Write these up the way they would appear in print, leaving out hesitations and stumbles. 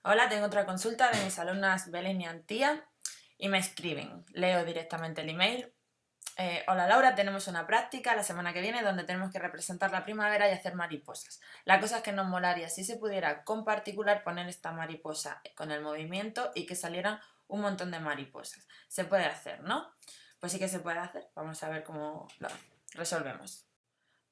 Hola, tengo otra consulta de mis alumnas Belén y Antía y me escriben. Leo directamente el email. Hola Laura, tenemos una práctica la semana que viene donde tenemos que representar la primavera y hacer mariposas. La cosa es que nos molaría si se pudiera con particular poner esta mariposa con el movimiento y que salieran un montón de mariposas. Se puede hacer, ¿no? Pues sí que se puede hacer. Vamos a ver cómo lo resolvemos.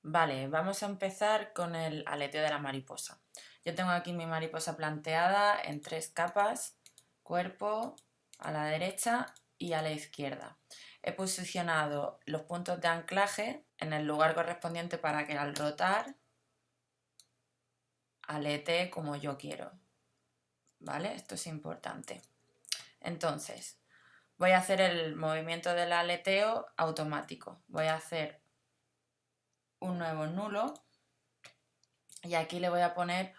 Vale, vamos a empezar con el aleteo de la mariposa. Yo tengo aquí mi mariposa planteada en 3 capas, cuerpo, a la derecha y a la izquierda. He posicionado los puntos de anclaje en el lugar correspondiente para que al rotar aletee como yo quiero. ¿Vale? Esto es importante. Entonces, voy a hacer el movimiento del aleteo automático. Voy a hacer un nuevo nulo y aquí le voy a poner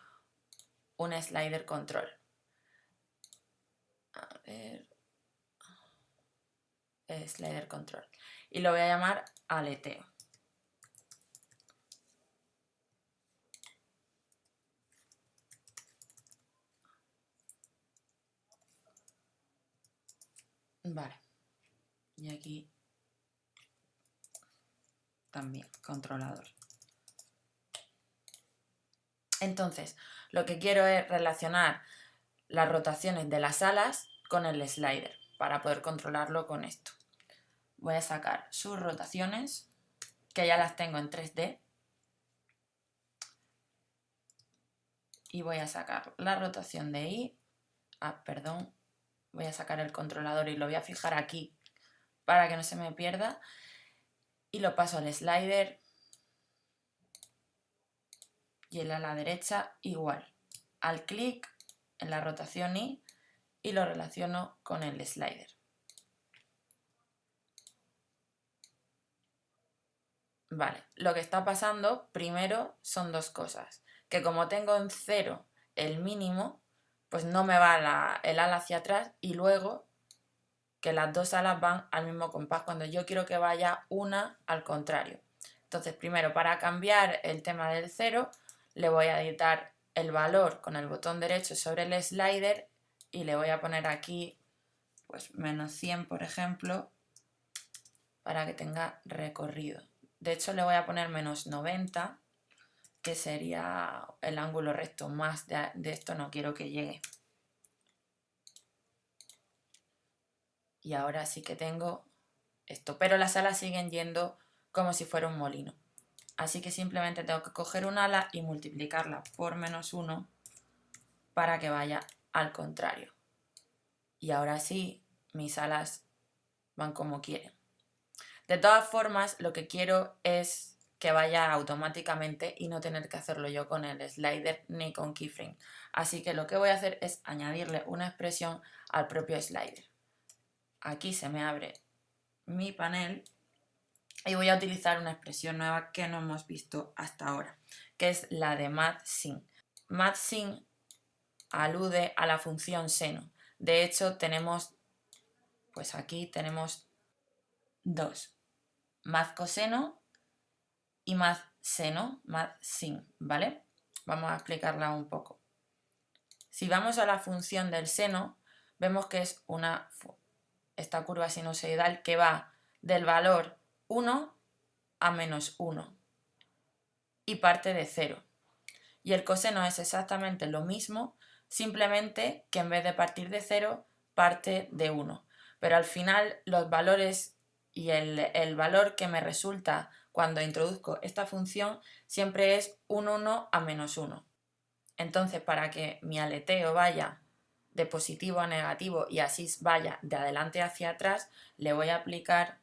un slider control. A ver, slider control. Y lo voy a llamar aleteo. Vale. Y aquí también, controlador. Entonces, lo que quiero es relacionar las rotaciones de las alas con el slider para poder controlarlo con esto. Voy a sacar sus rotaciones, que ya las tengo en 3D. Y voy a sacar la rotación de I. Perdón. Voy a sacar el controlador y lo voy a fijar aquí para que no se me pierda. Y lo paso al slider. Y el ala derecha igual. Al clic en la rotación I y lo relaciono con el slider. Vale, lo que está pasando primero son dos cosas. Que como tengo en 0 el mínimo, pues no me va el ala hacia atrás y luego que las dos alas van al mismo compás cuando yo quiero que vaya una al contrario. Entonces primero para cambiar el tema del 0 le voy a editar el valor con el botón derecho sobre el slider y le voy a poner aquí pues menos 100 por ejemplo para que tenga recorrido. De hecho le voy a poner menos 90 que sería el ángulo recto, más de esto no quiero que llegue. Y ahora sí que tengo esto, pero las alas siguen yendo como si fuera un molino. Así que simplemente tengo que coger un ala y multiplicarla por menos 1 para que vaya al contrario. Y ahora sí, mis alas van como quieren. De todas formas, lo que quiero es que vaya automáticamente y no tener que hacerlo yo con el slider ni con keyframe. Así que lo que voy a hacer es añadirle una expresión al propio slider. Aquí se me abre mi panel y voy a utilizar una expresión nueva que no hemos visto hasta ahora, que es la de mathsyn. Mathsyn alude a la función seno. De hecho, tenemos, pues aquí tenemos dos, mathcoseno y mathseno, mathsyn, ¿vale? Vamos a explicarla un poco. Si vamos a la función del seno, vemos que es esta curva sinusoidal que va del valor 1 a menos 1 y parte de 0. Y el coseno es exactamente lo mismo, simplemente que en vez de partir de 0, parte de 1. Pero al final los valores y el valor que me resulta cuando introduzco esta función siempre es un 1 a menos 1. Entonces, para que mi aleteo vaya de positivo a negativo y así vaya de adelante hacia atrás, le voy a aplicar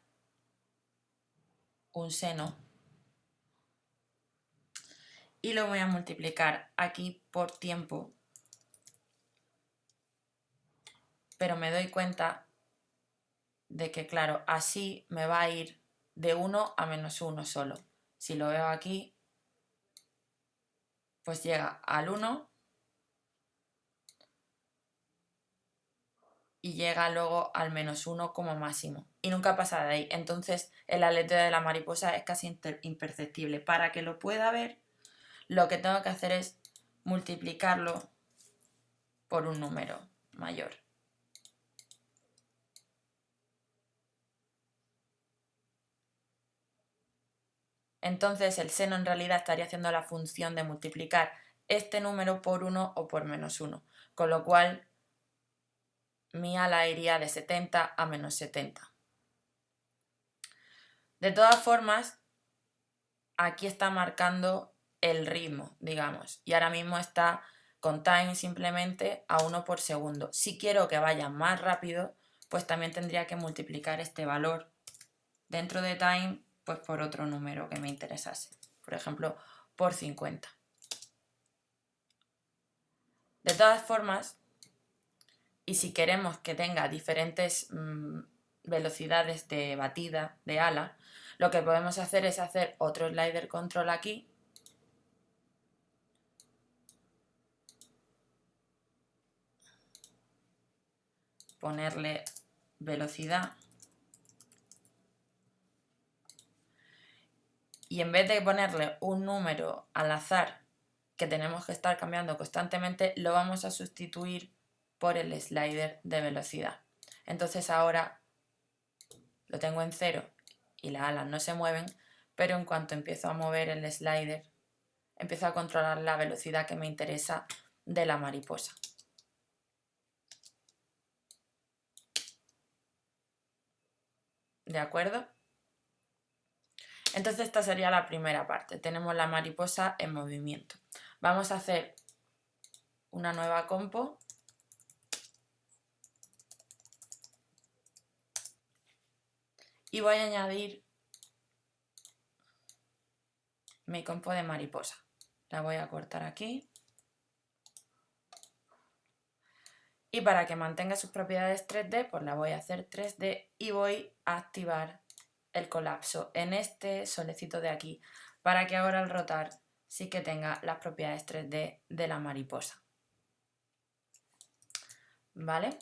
un seno y lo voy a multiplicar aquí por tiempo, pero me doy cuenta de que, claro, así me va a ir de 1 a menos 1 solo. Si lo veo aquí, pues llega al 1 y llega luego al menos 1 como máximo. Y nunca pasa de ahí. Entonces el aleteo de la mariposa es casi imperceptible. Para que lo pueda ver, lo que tengo que hacer es multiplicarlo por un número mayor. Entonces el seno en realidad estaría haciendo la función de multiplicar este número por 1 o por menos 1, con lo cual mi ala iría de 70 a menos 70. De todas formas, aquí está marcando el ritmo, digamos, y ahora mismo está con time simplemente a 1 por segundo. Si quiero que vaya más rápido, pues también tendría que multiplicar este valor dentro de time pues por otro número que me interesase, por ejemplo, por 50. De todas formas, y si queremos que tenga diferentes velocidades de batida de ala, lo que podemos hacer es hacer otro slider control aquí, ponerle velocidad, y en vez de ponerle un número al azar que tenemos que estar cambiando constantemente, lo vamos a sustituir por el slider de velocidad. Entonces ahora lo tengo en 0 y las alas no se mueven, pero en cuanto empiezo a mover el slider, empiezo a controlar la velocidad que me interesa de la mariposa. ¿De acuerdo? Entonces esta sería la primera parte. Tenemos la mariposa en movimiento. Vamos a hacer una nueva compo. Y voy a añadir mi compo de mariposa. La voy a cortar aquí. Y para que mantenga sus propiedades 3D, pues la voy a hacer 3D y voy a activar el colapso en este solecito de aquí, para que ahora al rotar sí que tenga las propiedades 3D de la mariposa. ¿Vale?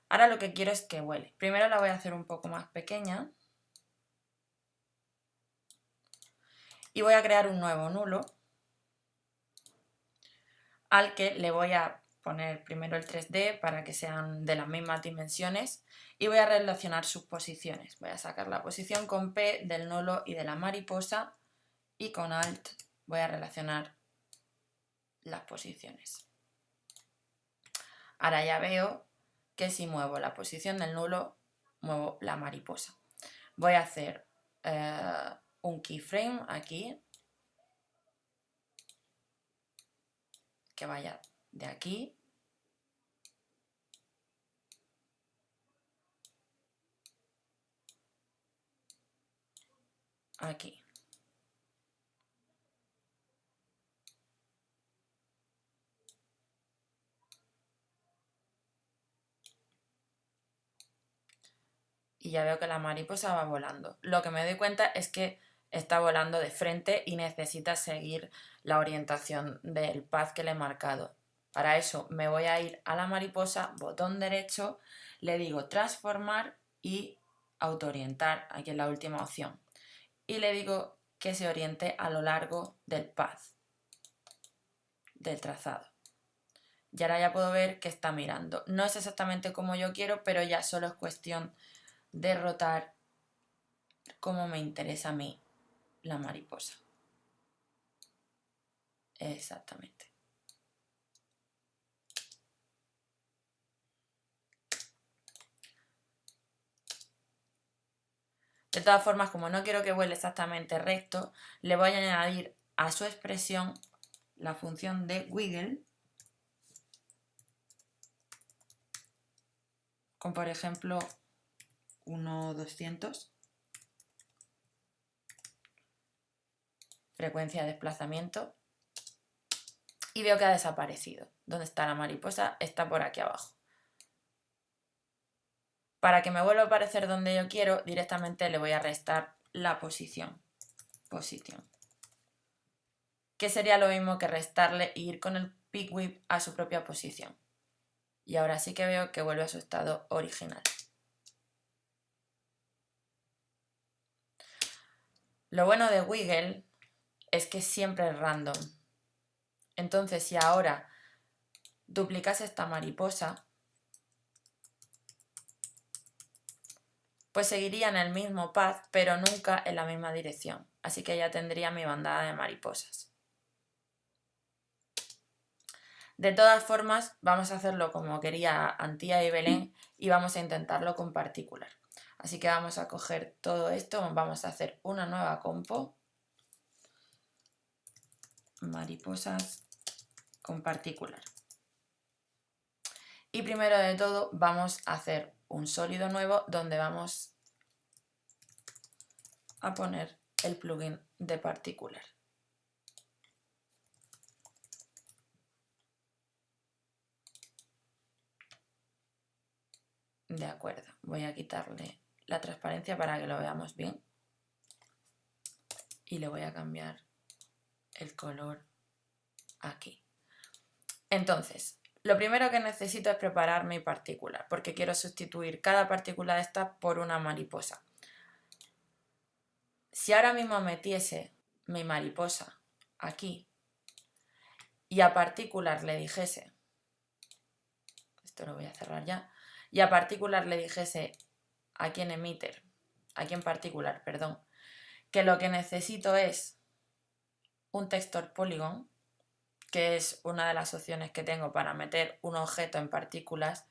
Ahora lo que quiero es que vuele. Primero la voy a hacer un poco más pequeña. Y voy a crear un nuevo nulo al que le voy a poner primero el 3D para que sean de las mismas dimensiones y voy a relacionar sus posiciones. Voy a sacar la posición con P del nulo y de la mariposa y con Alt voy a relacionar las posiciones. Ahora ya veo que si muevo la posición del nulo, muevo la mariposa. Voy a hacer un keyframe aquí que vaya de aquí a aquí. Y ya veo que la mariposa va volando. Lo que me doy cuenta es que está volando de frente y necesita seguir la orientación del path que le he marcado. Para eso me voy a ir a la mariposa, botón derecho, le digo transformar y autoorientar, aquí en la última opción. Y le digo que se oriente a lo largo del path, del trazado. Y ahora ya puedo ver que está mirando. No es exactamente como yo quiero, pero ya solo es cuestión de rotar como me interesa a mí la mariposa. Exactamente. De todas formas, como no quiero que vuele exactamente recto, le voy a añadir a su expresión la función de wiggle, con por ejemplo 1,200, frecuencia de desplazamiento, y veo que ha desaparecido. ¿Dónde está la mariposa? Está por aquí abajo. Para que me vuelva a aparecer donde yo quiero, directamente le voy a restar la posición. Que sería lo mismo que restarle e ir con el pick whip a su propia posición. Y ahora sí que veo que vuelve a su estado original. Lo bueno de Wiggle es que siempre es random. Entonces, si ahora duplicase esta mariposa, pues seguiría en el mismo path, pero nunca en la misma dirección. Así que ya tendría mi bandada de mariposas. De todas formas, vamos a hacerlo como quería Antía y Belén y vamos a intentarlo con particular. Así que vamos a coger todo esto, vamos a hacer una nueva compo, mariposas con particular. Y primero de todo vamos a hacer un sólido nuevo donde vamos a poner el plugin de particular. De acuerdo, voy a quitarle la transparencia para que lo veamos bien. Y le voy a cambiar el color aquí. Entonces, lo primero que necesito es preparar mi partícula, porque quiero sustituir cada partícula de esta por una mariposa. Si ahora mismo metiese mi mariposa aquí y a particular le dijese, esto lo voy a cerrar ya, y a particular le dijese aquí en emitter, aquí en particular, perdón, que lo que necesito es un texture polygon, que es una de las opciones que tengo para meter un objeto en partículas,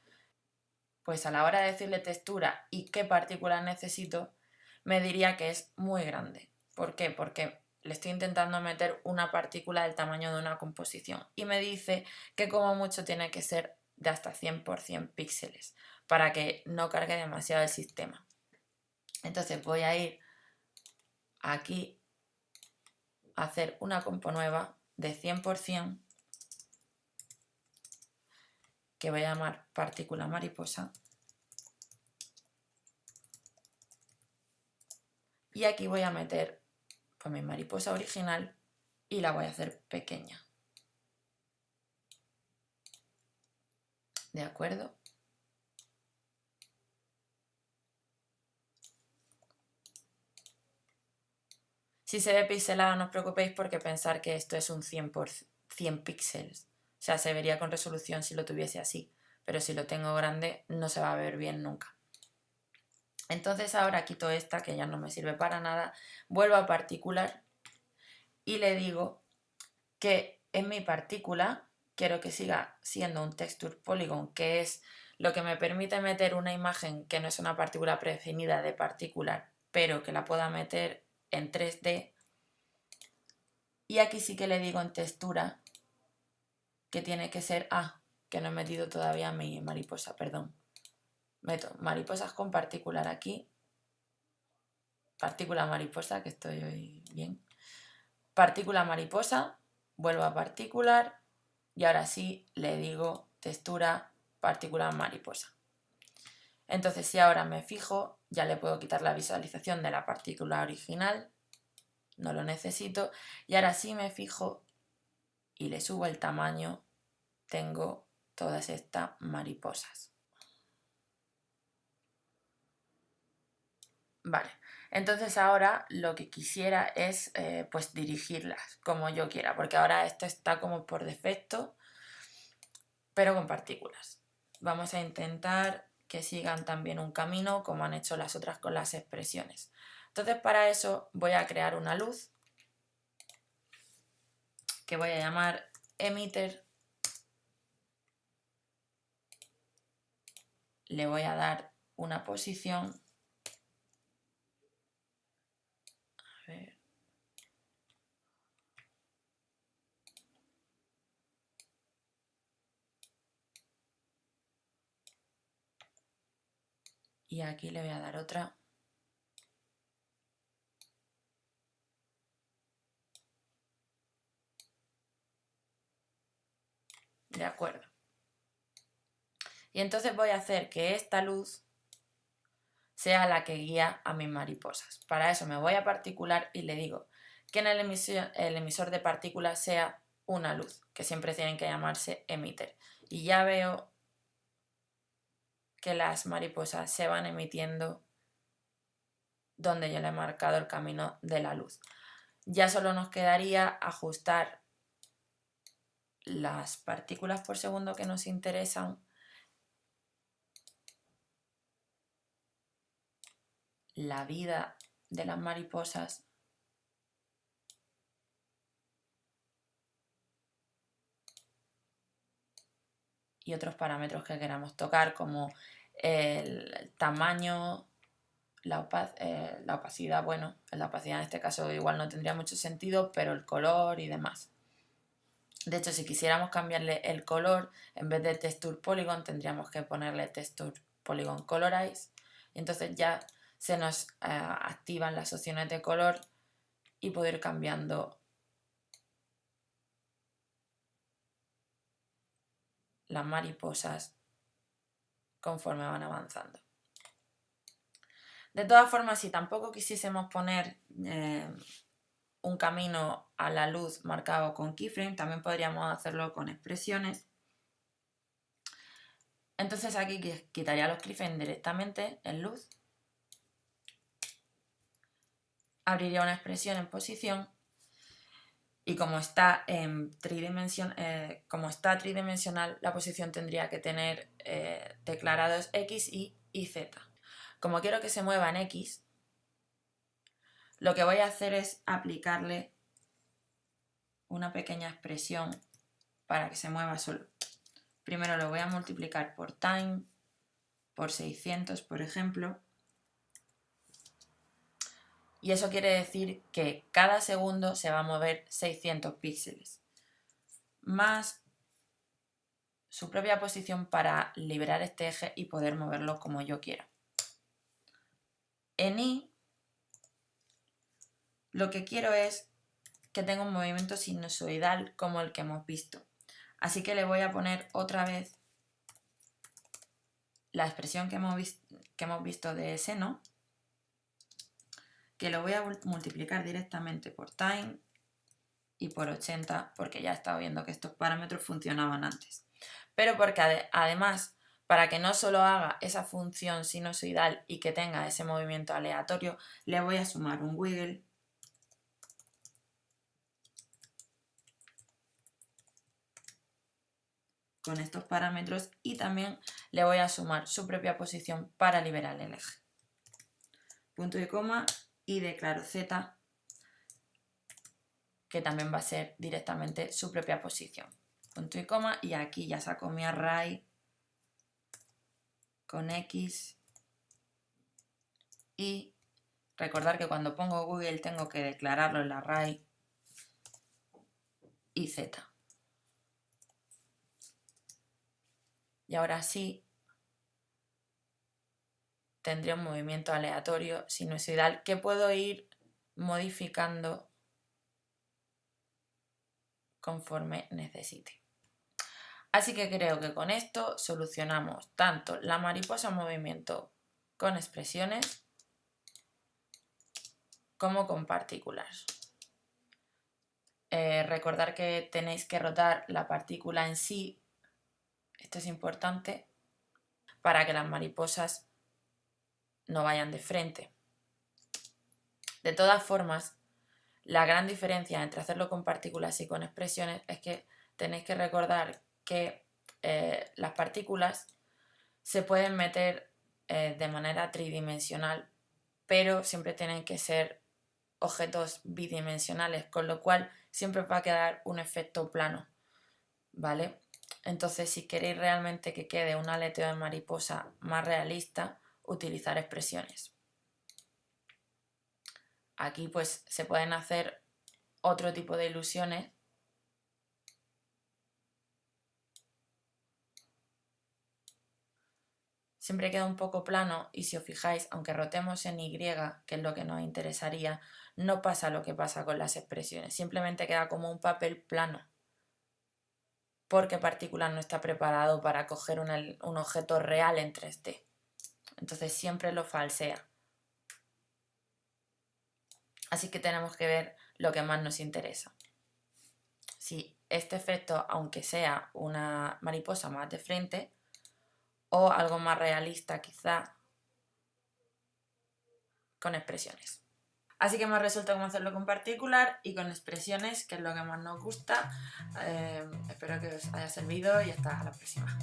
pues a la hora de decirle textura y qué partículas necesito, me diría que es muy grande. ¿Por qué? Porque le estoy intentando meter una partícula del tamaño de una composición y me dice que como mucho tiene que ser de hasta 100 por 100 píxeles para que no cargue demasiado el sistema. Entonces voy a ir aquí a hacer una compo nueva de 100 por 100 que voy a llamar partícula mariposa. Y aquí voy a meter pues, mi mariposa original y la voy a hacer pequeña. ¿De acuerdo? Si se ve pixelado no os preocupéis porque pensar que esto es un 100 por 100 píxeles. O sea, se vería con resolución si lo tuviese así. Pero si lo tengo grande no se va a ver bien nunca. Entonces ahora quito esta que ya no me sirve para nada. Vuelvo a particular y le digo que en mi partícula quiero que siga siendo un texture polygon, que es lo que me permite meter una imagen que no es una partícula predefinida de particular, pero que la pueda meter en 3D. Y aquí sí que le digo en textura que tiene que ser, que no he metido todavía mi mariposa, perdón. Meto mariposas con particular aquí, partícula mariposa, que estoy hoy bien, partícula mariposa, vuelvo a particular y ahora sí le digo textura partícula mariposa. Entonces si ahora me fijo, ya le puedo quitar la visualización de la partícula original, no lo necesito, y ahora sí me fijo y le subo el tamaño, tengo todas estas mariposas. Vale, entonces ahora lo que quisiera es pues dirigirlas como yo quiera, porque ahora esto está como por defecto, pero con partículas. Vamos a intentar que sigan también un camino como han hecho las otras con las expresiones. Entonces para eso voy a crear una luz que voy a llamar emitter. Le voy a dar una posición. A ver. Y aquí le voy a dar otra. De acuerdo. Y entonces voy a hacer que esta luz sea la que guía a mis mariposas. Para eso me voy a particular y le digo que en el emisor de partículas sea una luz, que siempre tienen que llamarse emitter. Y ya veo que las mariposas se van emitiendo donde yo le he marcado el camino de la luz. Ya solo nos quedaría ajustar las partículas por segundo que nos interesan, la vida de las mariposas y otros parámetros que queramos tocar, como el tamaño, la opacidad. Bueno, la opacidad en este caso igual no tendría mucho sentido, pero el color y demás. De hecho, si quisiéramos cambiarle el color, en vez de Texture Polygon, tendríamos que ponerle Texture Polygon Colorize. Y entonces ya se nos activan las opciones de color y puedo ir cambiando las mariposas conforme van avanzando. De todas formas, si tampoco quisiésemos poner un camino a la luz marcado con keyframe, también podríamos hacerlo con expresiones. Entonces aquí quitaría los keyframes directamente en luz, abriría una expresión en posición y como está tridimensional, la posición tendría que tener declarados X, y Z. Como quiero que se mueva en X, lo que voy a hacer es aplicarle una pequeña expresión para que se mueva solo. Primero lo voy a multiplicar por time, por 600, por ejemplo. Y eso quiere decir que cada segundo se va a mover 600 píxeles. Más su propia posición para liberar este eje y poder moverlo como yo quiera. En Y, lo que quiero es que tenga un movimiento sinusoidal como el que hemos visto. Así que le voy a poner otra vez la expresión que hemos visto de seno, que lo voy a multiplicar directamente por time y por 80, porque ya he estado viendo que estos parámetros funcionaban antes. Pero porque además, para que no solo haga esa función sinusoidal y que tenga ese movimiento aleatorio, le voy a sumar un wiggle con estos parámetros y también le voy a sumar su propia posición para liberar el eje. Punto y coma y declaro Z, que también va a ser directamente su propia posición. Punto y coma y aquí ya saco mi array con X y recordar que cuando pongo Google tengo que declararlo el array y Z. Y ahora sí tendría un movimiento aleatorio sinusoidal que puedo ir modificando conforme necesite. Así que creo que con esto solucionamos tanto la mariposa en movimiento con expresiones como con partículas. Recordar que tenéis que rotar la partícula en sí, esto es importante, para que las mariposas no vayan de frente. De todas formas, la gran diferencia entre hacerlo con partículas y con expresiones es que tenéis que recordar que las partículas se pueden meter de manera tridimensional, pero siempre tienen que ser objetos bidimensionales, con lo cual siempre va a quedar un efecto plano, ¿vale? Entonces, si queréis realmente que quede un aleteo de mariposa más realista, utilizar expresiones. Aquí pues se pueden hacer otro tipo de ilusiones siempre queda un poco plano y si os fijáis, aunque rotemos en Y, que es lo que nos interesaría, no pasa lo que pasa con las expresiones, simplemente queda como un papel plano, porque Particular no está preparado para coger un objeto real en 3D, entonces siempre lo falsea. Así que tenemos que ver lo que más nos interesa. Si este efecto, aunque sea una mariposa más de frente, o algo más realista quizá, con expresiones. Así que hemos resuelto cómo hacerlo con particular y con expresiones, que es lo que más nos gusta. Espero que os haya servido y hasta la próxima.